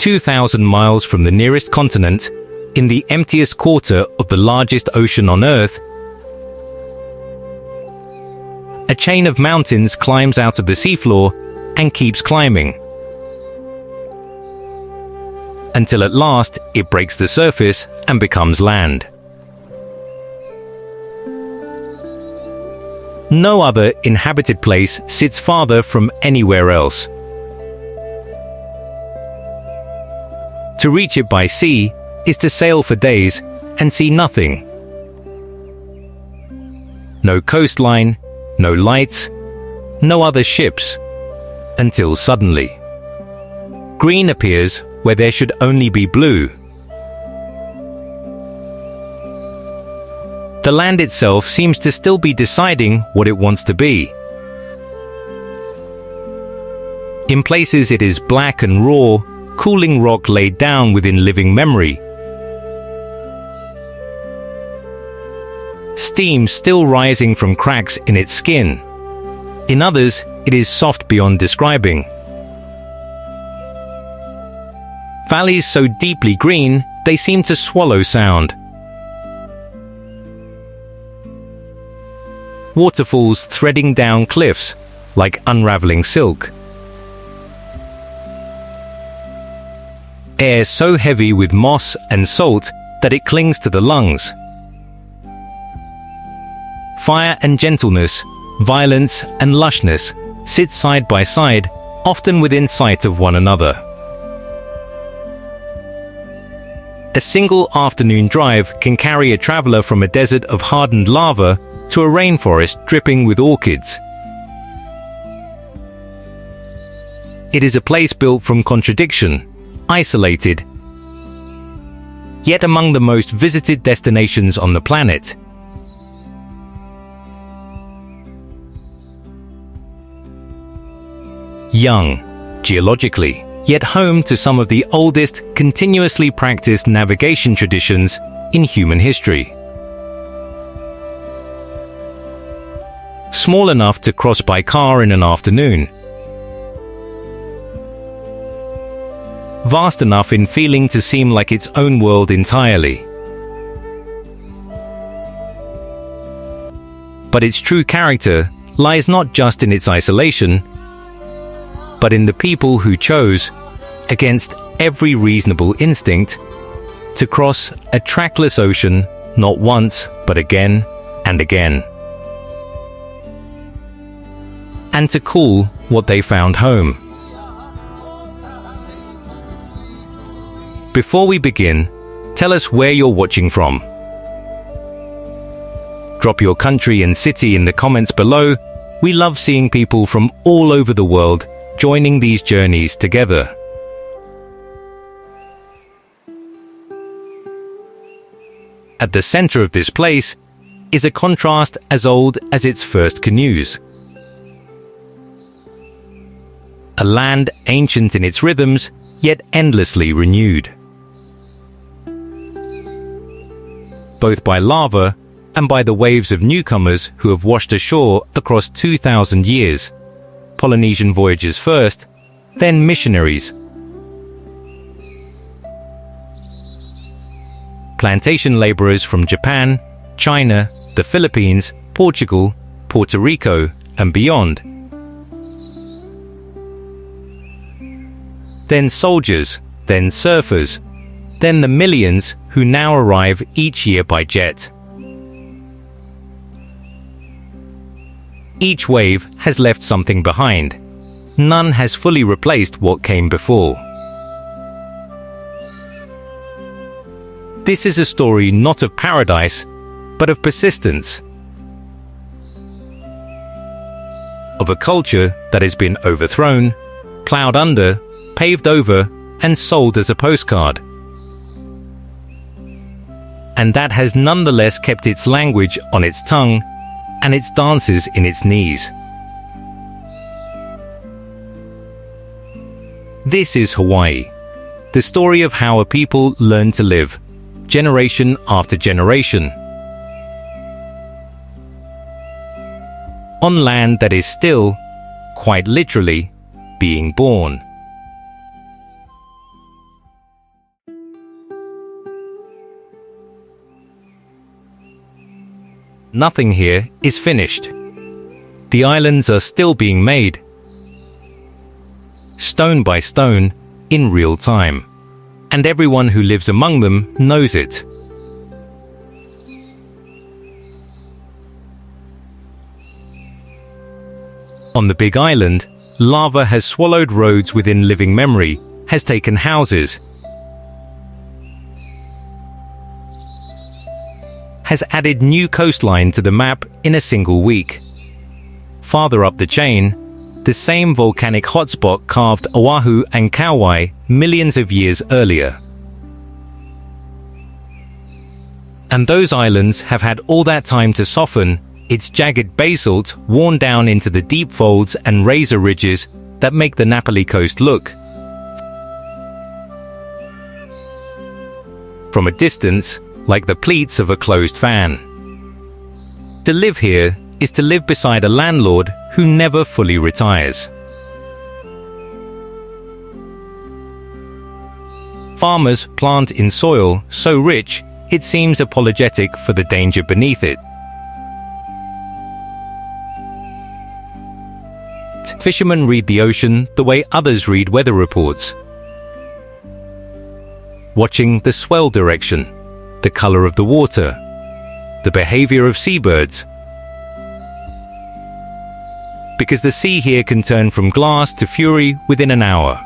2,000 miles from the nearest continent, in the emptiest quarter of the largest ocean on Earth, a chain of mountains climbs out of the seafloor and keeps climbing, until at last it breaks the surface and becomes land. No other inhabited place sits farther from anywhere else. To reach it by sea is to sail for days and see nothing. No coastline, no lights, no other ships, until suddenly, green appears where there should only be blue. The land itself seems to still be deciding what it wants to be. In places it is black and raw, cooling rock laid down within living memory. Steam still rising from cracks in its skin. In others, it is soft beyond describing. Valleys so deeply green, they seem to swallow sound. Waterfalls threading down cliffs like unraveling silk. Air so heavy with moss and salt that it clings to the lungs. Fire and gentleness, violence and lushness sit side by side, often within sight of one another. A single afternoon drive can carry a traveler from a desert of hardened lava to a rainforest dripping with orchids. It is a place built from contradiction, isolated, yet among the most visited destinations on the planet. Young, geologically, yet home to some of the oldest continuously practiced navigation traditions in human history. Small enough to cross by car in an afternoon. Vast enough in feeling to seem like its own world entirely. But its true character lies not just in its isolation, but in the people who chose, against every reasonable instinct, to cross a trackless ocean not once but again and again, and to call what they found home. Before we begin, tell us where you're watching from. Drop your country and city in the comments below. We love seeing people from all over the world joining these journeys together. At the center of this place is a contrast as old as its first canoes. A land ancient in its rhythms, yet endlessly renewed. Both by lava and by the waves of newcomers who have washed ashore across 2,000 years. Polynesian voyagers first, then missionaries. Plantation laborers from Japan, China, the Philippines, Portugal, Puerto Rico, and beyond. Then soldiers, then surfers, then the millions who now arrive each year by jet. Each wave has left something behind. None has fully replaced what came before. This is a story not of paradise, but of persistence. Of a culture that has been overthrown, plowed under, paved over, and sold as a postcard. And that has nonetheless kept its language on its tongue and its dances in its knees. This is Hawaii, the story of how a people learn to live, generation after generation, on land that is still, quite literally, being born. Nothing here is finished. The islands are still being made, stone by stone, in real time. And everyone who lives among them knows it. On the Big Island, lava has swallowed roads within living memory, has taken houses, has added new coastline to the map in a single week. Farther up the chain, the same volcanic hotspot carved Oahu and Kauai millions of years earlier. And those islands have had all that time to soften, its jagged basalt worn down into the deep folds and razor ridges that make the Napoli coast look, from a distance, like the pleats of a closed fan. To live here is to live beside a landlord who never fully retires. Farmers plant in soil so rich it seems apologetic for the danger beneath it. Fishermen read the ocean the way others read weather reports, watching the swell direction, the color of the water, the behavior of seabirds. Because the sea here can turn from glass to fury within an hour.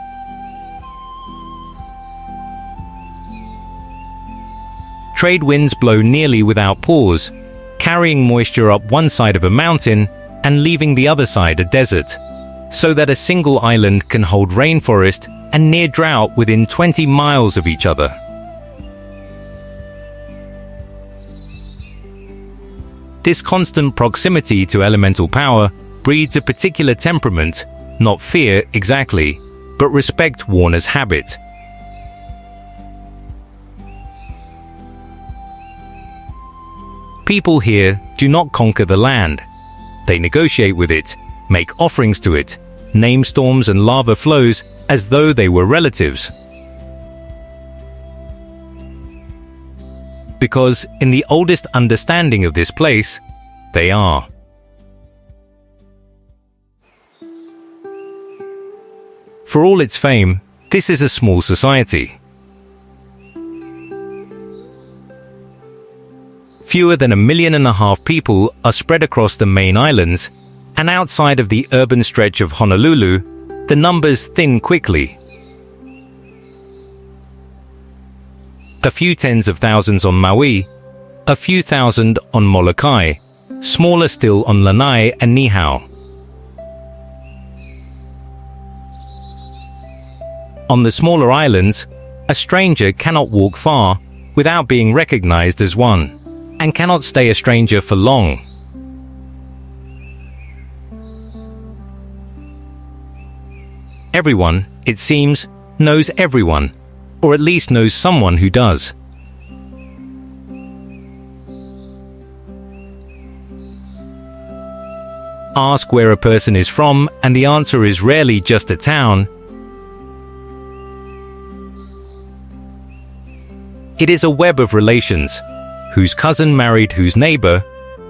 Trade winds blow nearly without pause, carrying moisture up one side of a mountain and leaving the other side a desert, so that a single island can hold rainforest and near drought within 20 miles of each other. This constant proximity to elemental power breeds a particular temperament, not fear exactly, but respect worn as habit. People here do not conquer the land. They negotiate with it, make offerings to it, name storms and lava flows as though they were relatives. Because in the oldest understanding of this place, they are. For all its fame, this is a small society. Fewer than 1.5 million people are spread across the main islands, and outside of the urban stretch of Honolulu, the numbers thin quickly. A few tens of thousands on Maui, a few thousand on Molokai, smaller still on Lanai and Niihau. On the smaller islands, a stranger cannot walk far without being recognized as one, and cannot stay a stranger for long. Everyone, it seems, knows everyone, or at least knows someone who does. Ask where a person is from, and the answer is rarely just a town. It is a web of relations, whose cousin married whose neighbor,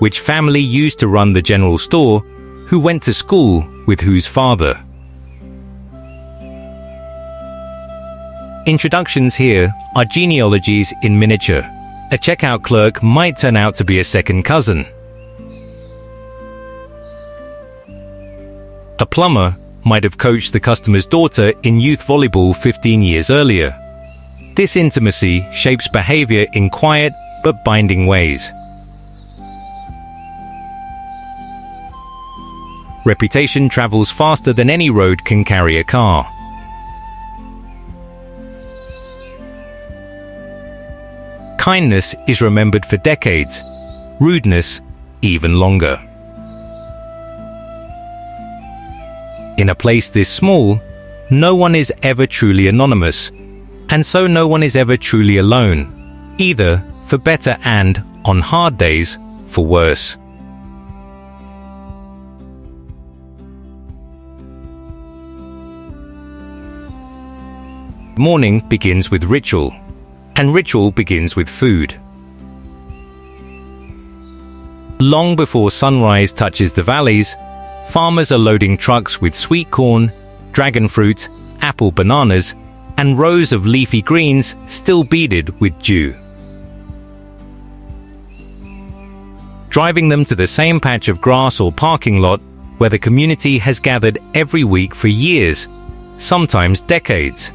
which family used to run the general store, who went to school with whose father. Introductions here are genealogies in miniature. A checkout clerk might turn out to be a second cousin. A plumber might have coached the customer's daughter in youth volleyball 15 years earlier. This intimacy shapes behavior in quiet but binding ways. Reputation travels faster than any road can carry a car. Kindness is remembered for decades, rudeness even longer. In a place this small, no one is ever truly anonymous, and so no one is ever truly alone, either for better and, on hard days, for worse. Morning begins with ritual, and ritual begins with food. Long before sunrise touches the valleys, farmers are loading trucks with sweet corn, dragon fruit, apple bananas, and rows of leafy greens still beaded with dew. Driving them to the same patch of grass or parking lot where the community has gathered every week for years, sometimes decades.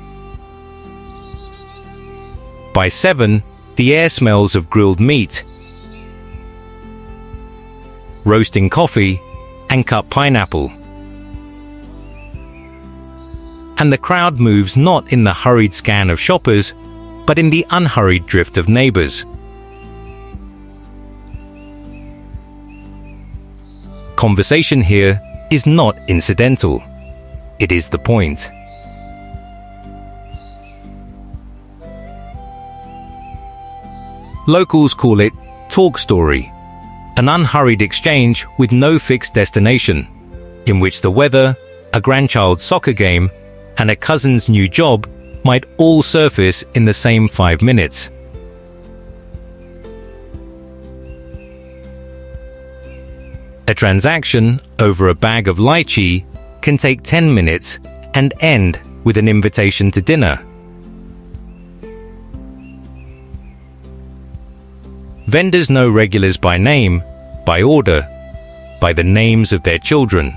By 7, the air smells of grilled meat, roasting coffee, and cut pineapple. And the crowd moves not in the hurried scan of shoppers, but in the unhurried drift of neighbors. Conversation here is not incidental. It is the point. Locals call it talk story, an unhurried exchange with no fixed destination, in which the weather, a grandchild's soccer game, and a cousin's new job might all surface in the same 5 minutes. A transaction over a bag of lychee can take 10 minutes and end with an invitation to dinner. Vendors know regulars by name, by order, by the names of their children.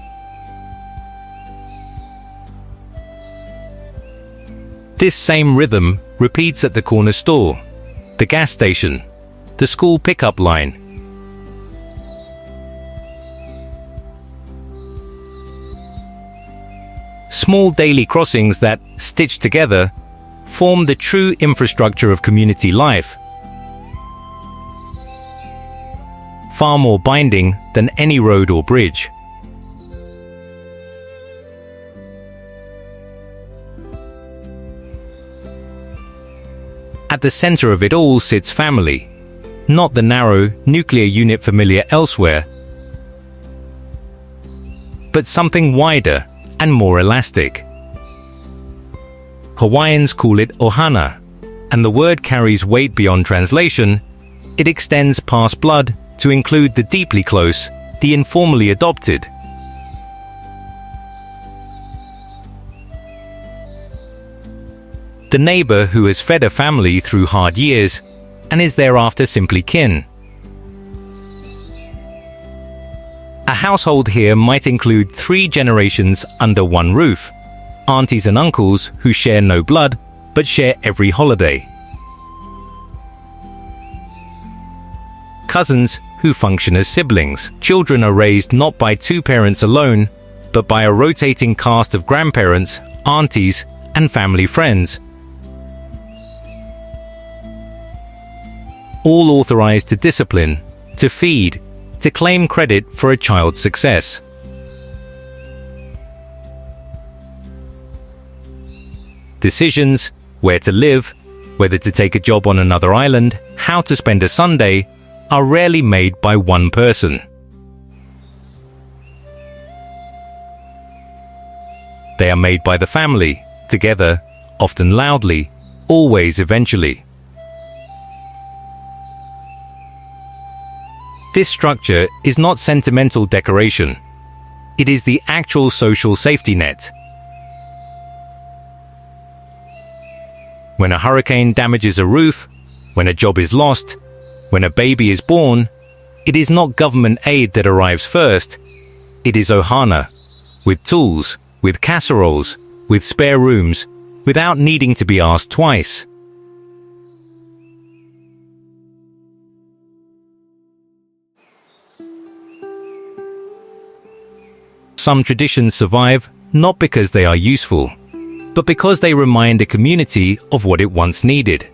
This same rhythm repeats at the corner store, the gas station, the school pickup line. Small daily crossings that, stitched together, form the true infrastructure of community life, far more binding than any road or bridge. At the center of it all sits family, not the narrow, nuclear unit familiar elsewhere, but something wider and more elastic. Hawaiians call it ohana, and the word carries weight beyond translation. It extends past blood to include the deeply close, the informally adopted. The neighbor who has fed a family through hard years and is thereafter simply kin. A household here might include 3 generations under one roof, aunties and uncles who share no blood but share every holiday. Cousins who function as siblings. Children are raised not by 2 parents alone, but by a rotating cast of grandparents, aunties, and family friends, all authorized to discipline, to feed, to claim credit for a child's success. Decisions, where to live, whether to take a job on another island, how to spend a Sunday, are rarely made by one person. They are made by the family, together, often loudly, always eventually. This structure is not sentimental decoration. It is the actual social safety net. When a hurricane damages a roof, when a job is lost, when a baby is born, it is not government aid that arrives first. It is ohana, with tools, with casseroles, with spare rooms, without needing to be asked twice. Some traditions survive not because they are useful, but because they remind a community of what it once needed.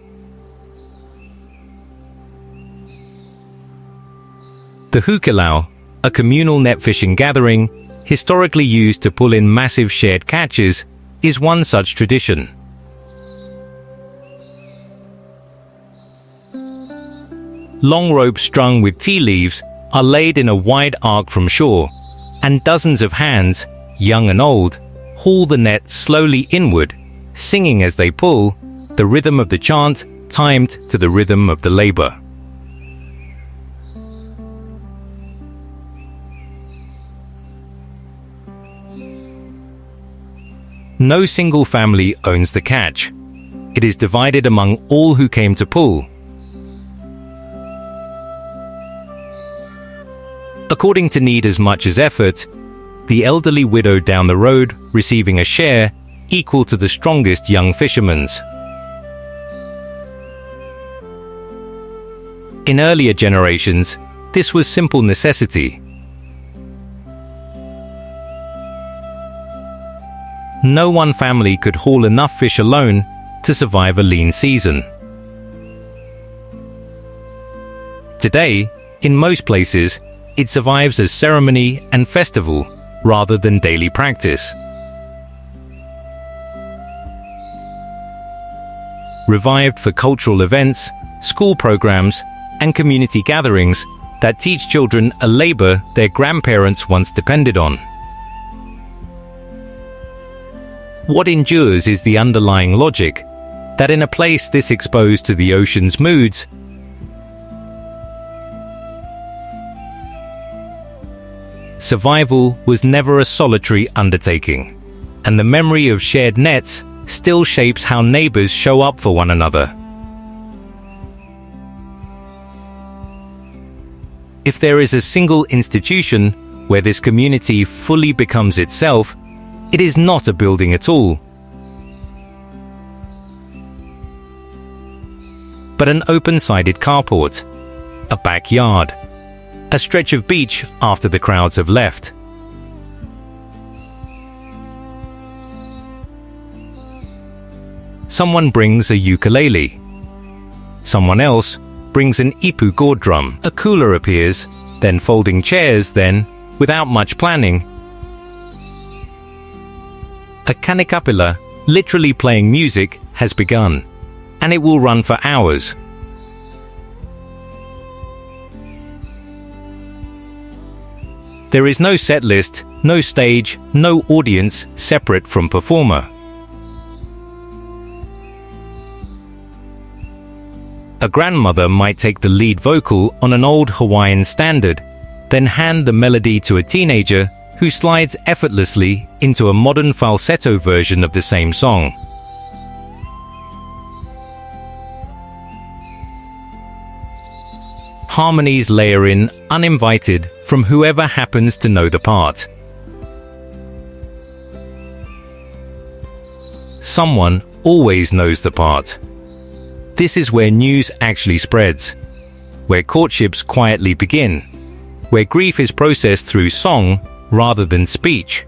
The hukilau, a communal net fishing gathering, historically used to pull in massive shared catches, is one such tradition. Long ropes strung with tea leaves are laid in a wide arc from shore, and dozens of hands, young and old, haul the net slowly inward, singing as they pull, the rhythm of the chant timed to the rhythm of the labor. No single family owns the catch. It is divided among all who came to pull. According to need as much as effort, the elderly widow down the road receiving a share equal to the strongest young fisherman's. In earlier generations, this was simple necessity. No one family could haul enough fish alone to survive a lean season. Today, in most places, it survives as ceremony and festival rather than daily practice. Revived for cultural events, school programs, and community gatherings that teach children a labor their grandparents once depended on. What endures is the underlying logic that in a place this exposed to the ocean's moods, survival was never a solitary undertaking, and the memory of shared nets still shapes how neighbors show up for one another. If there is a single institution where this community fully becomes itself, it is not a building at all, but an open-sided carport, a backyard, a stretch of beach after the crowds have left. Someone brings a ukulele. Someone else brings an ipu gourd drum. A cooler appears, then folding chairs, then, without much planning, a kanikapila, literally playing music, has begun, and it will run for hours. There is no set list, no stage, no audience separate from performer. A grandmother might take the lead vocal on an old Hawaiian standard, then hand the melody to a teenager who slides effortlessly into a modern falsetto version of the same song. Harmonies layer in uninvited from whoever happens to know the part. Someone always knows the part. This is where news actually spreads, where courtships quietly begin, where grief is processed through song rather than speech,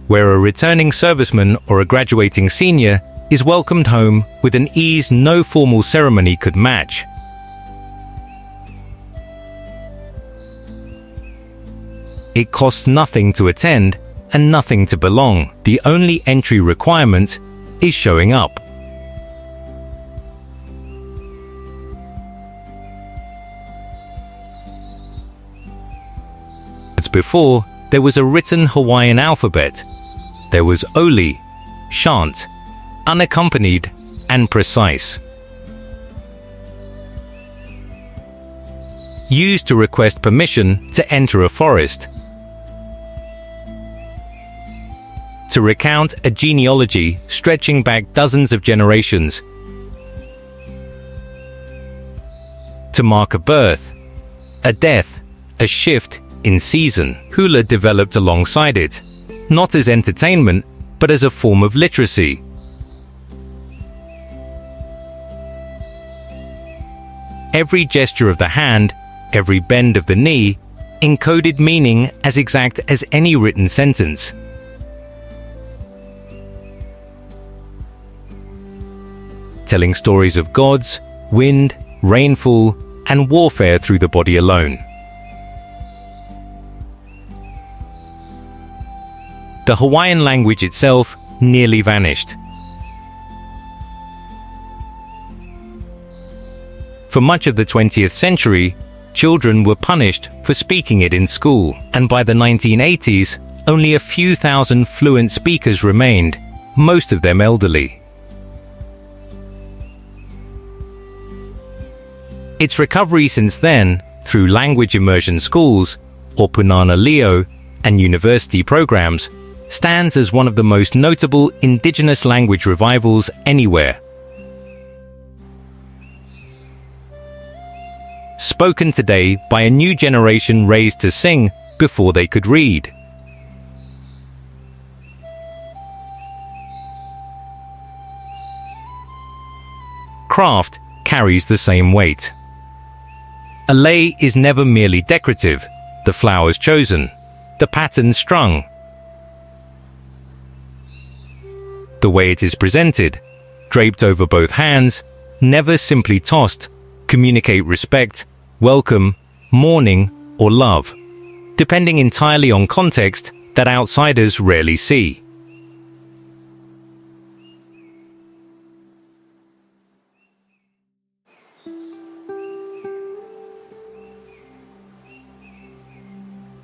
where a returning serviceman or a graduating senior is welcomed home with an ease no formal ceremony could match. It costs nothing to attend and nothing to belong. The only entry requirement is showing up. Before, there was a written Hawaiian alphabet. There was Oli, Chant, unaccompanied and precise. Used to request permission to enter a forest. To recount a genealogy stretching back dozens of generations. To mark a birth, a death, a shift in season. Hula developed alongside it, not as entertainment, but as a form of literacy. Every gesture of the hand, every bend of the knee, encoded meaning as exact as any written sentence. Telling stories of gods, wind, rainfall, and warfare through the body alone. The Hawaiian language itself nearly vanished. For much of the 20th century, children were punished for speaking it in school, and by the 1980s, only a few thousand fluent speakers remained, most of them elderly. Its recovery since then, through language immersion schools, or Punana Leo, and university programs, stands as one of the most notable indigenous language revivals anywhere. Spoken today by a new generation raised to sing before they could read. Craft carries the same weight. A lei is never merely decorative, the flowers chosen, the pattern strung. The way it is presented, draped over both hands, never simply tossed, communicate respect, welcome, mourning, or love, depending entirely on context that outsiders rarely see.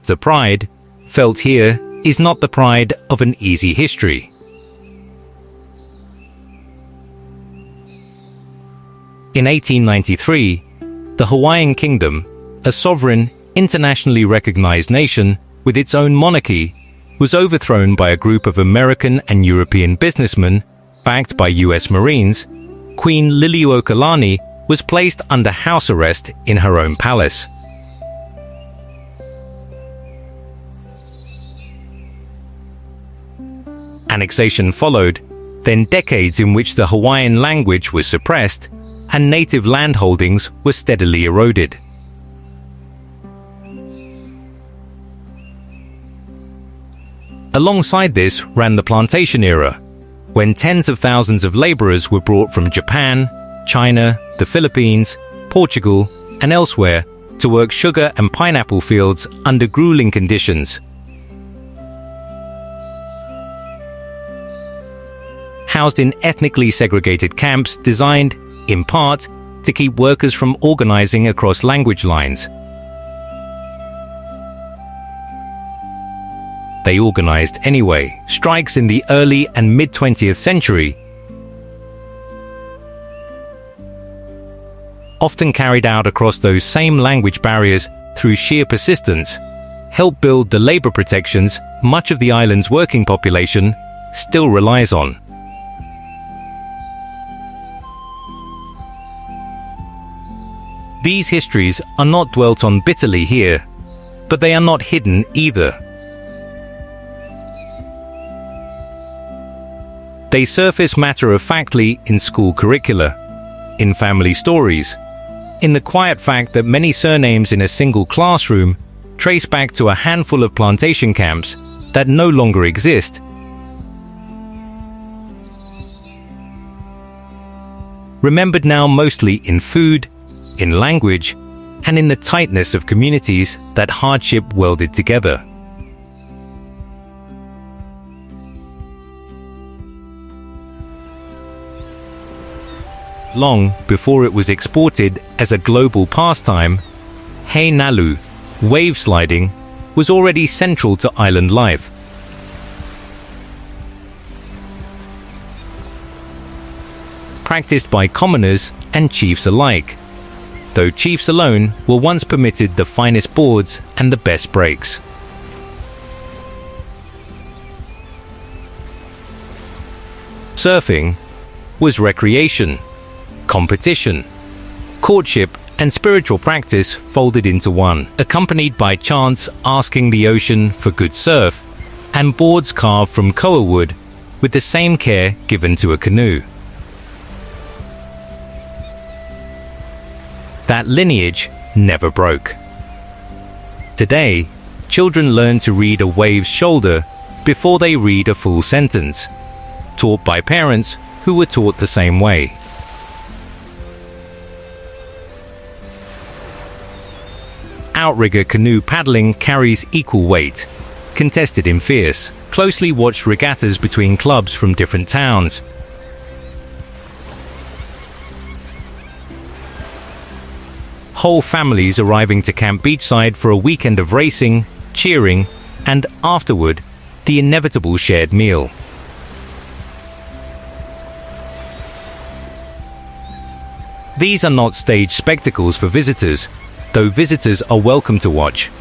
The pride felt here is not the pride of an easy history. In 1893, the Hawaiian Kingdom, a sovereign, internationally recognized nation with its own monarchy, was overthrown by a group of American and European businessmen, backed by US Marines. Queen Liliuokalani was placed under house arrest in her own palace. Annexation followed, then decades in which the Hawaiian language was suppressed and native landholdings were steadily eroded. Alongside this ran the plantation era, when tens of thousands of laborers were brought from Japan, China, the Philippines, Portugal, and elsewhere to work sugar and pineapple fields under grueling conditions. Housed in ethnically segregated camps designed, in part, to keep workers from organizing across language lines. They organized anyway. Strikes in the early and mid-20th century, often carried out across those same language barriers through sheer persistence, helped build the labor protections much of the island's working population still relies on. These histories are not dwelt on bitterly here, but they are not hidden either. They surface matter-of-factly in school curricula, in family stories, in the quiet fact that many surnames in a single classroom trace back to a handful of plantation camps that no longer exist. Remembered now mostly in food, in language, and in the tightness of communities that hardship welded together. Long before it was exported as a global pastime, hei nalu, wave sliding, was already central to island life. Practiced by commoners and chiefs alike, though chiefs alone were once permitted the finest boards and the best breaks. Surfing was recreation, competition, courtship, and spiritual practice folded into one, accompanied by chants asking the ocean for good surf, and boards carved from koa wood with the same care given to a canoe. That lineage never broke. Today, children learn to read a wave's shoulder before they read a full sentence, taught by parents who were taught the same way. Outrigger canoe paddling carries equal weight, contested in fierce, closely watched regattas between clubs from different towns. Whole families arriving to camp beachside for a weekend of racing, cheering, and afterward, the inevitable shared meal. These are not staged spectacles for visitors, though visitors are welcome to watch.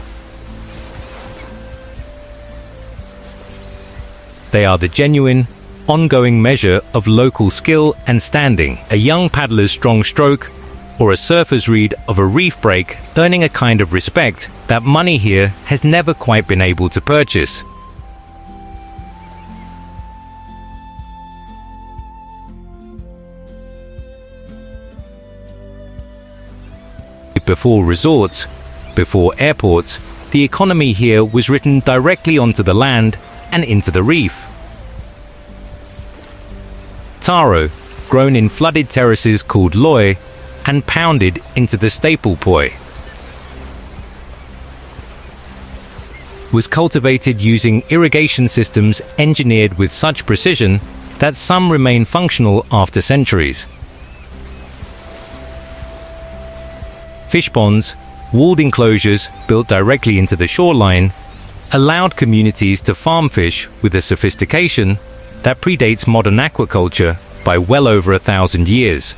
They are the genuine, ongoing measure of local skill and standing. A young paddler's strong stroke, or a surfer's read of a reef break, earning a kind of respect that money here has never quite been able to purchase. Before resorts, before airports, the economy here was written directly onto the land and into the reef. Taro, grown in flooded terraces called loi, and pounded into the staple poi, was cultivated using irrigation systems engineered with such precision that some remain functional after centuries. Fish ponds, walled enclosures built directly into the shoreline, allowed communities to farm fish with a sophistication that predates modern aquaculture by well over 1,000 years.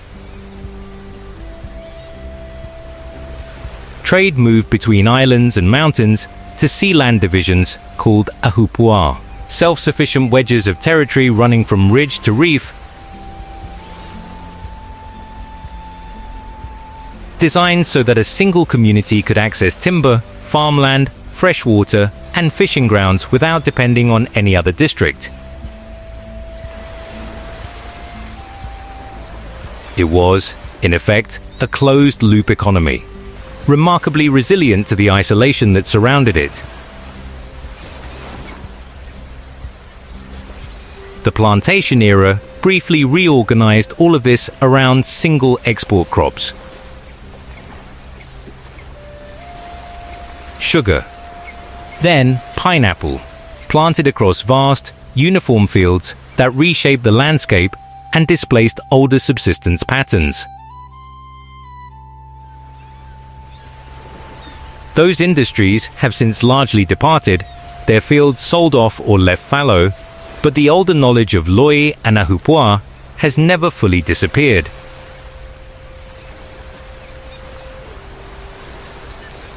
Trade moved between islands and mountains to sea-land divisions called ahupua, self-sufficient wedges of territory running from ridge to reef, designed so that a single community could access timber, farmland, fresh water, and fishing grounds without depending on any other district. It was, in effect, a closed-loop economy, remarkably resilient to the isolation that surrounded it. The plantation era briefly reorganized all of this around single export crops. Sugar, then pineapple, planted across vast, uniform fields that reshaped the landscape and displaced older subsistence patterns. Those industries have since largely departed, their fields sold off or left fallow, but the older knowledge of loi and ahupua has never fully disappeared.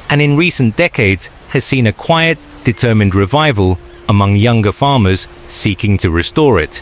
And in recent decades has seen a quiet, determined revival among younger farmers seeking to restore it.